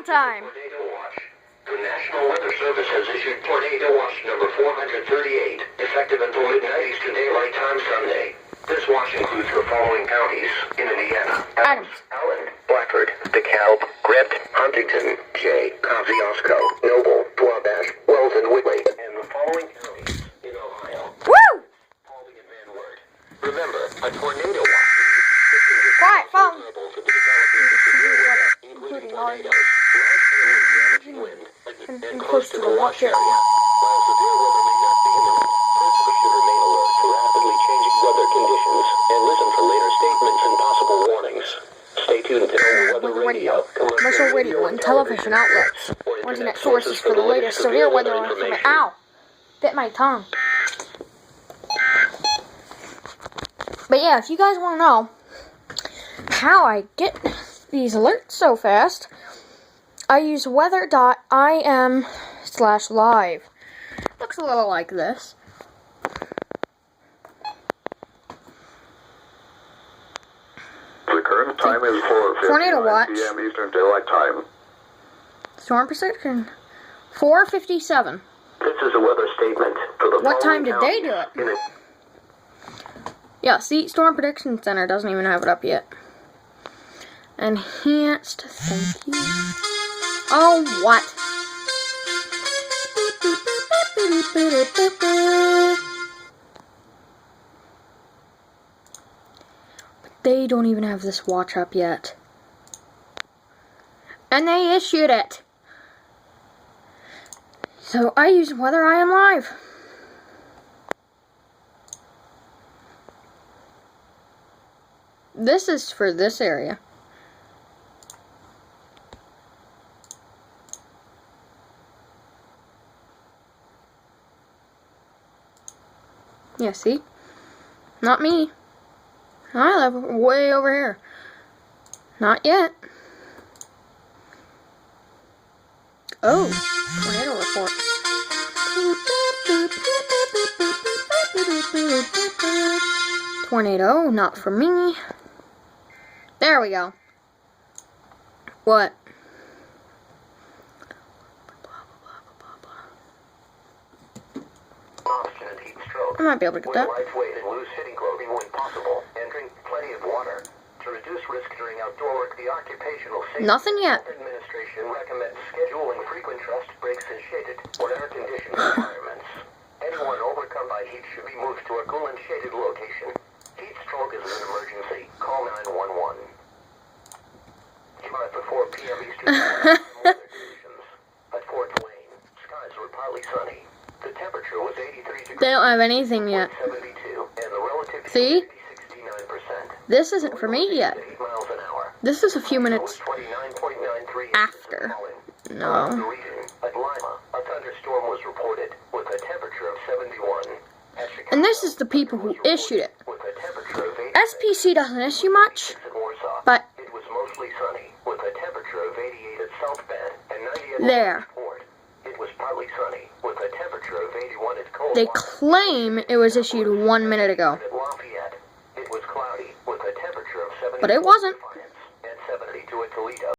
time. Tornado watch. The National Weather Service has issued Tornado Watch number 438, effective until midnight Eastern Daylight Time Sunday. This watch includes the following counties in Indiana: Adams, Allen, Blackford, KALB, Grant, Huntington, Jay, KOSCIUSKO, Noble, Wabash, Wells, and Whitley, and the following counties in Ohio: Woo! Paulding and Van Wert. Remember, a tornado watch Quiet, phone. vulnerable to the development of severe weather, including tornadoes, large hail and damaging wind, and close to the watch area. While severe weather may not be imminent, principals should remain alert to rapidly changing weather conditions and listen for later statements and possible warnings. Stay tuned to Weather radio, commercial radio, and television outlets, or internet sources for the latest severe weather information. Ow! Bit my tongue. But yeah, if you guys want to know how I get these alerts so fast, I use weather.im/live. Looks a little like this. The current time is 4:59 p.m. Eastern Daylight Time. Storm prediction 4:57. This is a weather statement for the What time following did they do it? counties Yeah, see, Storm Prediction Center doesn't even have it up yet. Enhanced, thank you. Oh, what? But they don't even have this watch up yet. And they issued it. So I use Weather IM Live. This is for this area. Yeah, see? Not me. I live way over here. Not yet. Oh, tornado report. Tornado, not for me. There we go. What? I might be able to get that. lightweight and loose fitting clothing when possible, and drink plenty of water. To reduce risk during outdoor work, the Occupational Safety Nothing yet. Administration recommends scheduling frequent rest breaks in shaded or air conditioned environments. Anyone overcome by heat should be moved to a cool and shaded location. Heat stroke is an emergency. Call 911. 5 to 4 p.m. Eastern Time. Weather conditions. At Fort Wayne, skies were partly sunny. The temperature was 83 degrees. They don't have anything yet. 72, and the relative See? humidity 69%. This isn't for me yet. 8 miles an hour. This is a few minutes 29.93 after. Around the No. region, at Lima, a thunderstorm was reported with a temperature of 71. At Chicago, And this is the people who issued it. with a temperature of 86 SPC doesn't issue much, at Warsaw. but It was mostly sunny with a temperature of 88 at South Bend and 90 at there. Port. It was partly sunny with a temperature of 81 at Cold They Water. claim it was issued 1 minute ago, At Lafayette, it was cloudy with a temperature of 70 but it wasn't. and 72 at Toledo.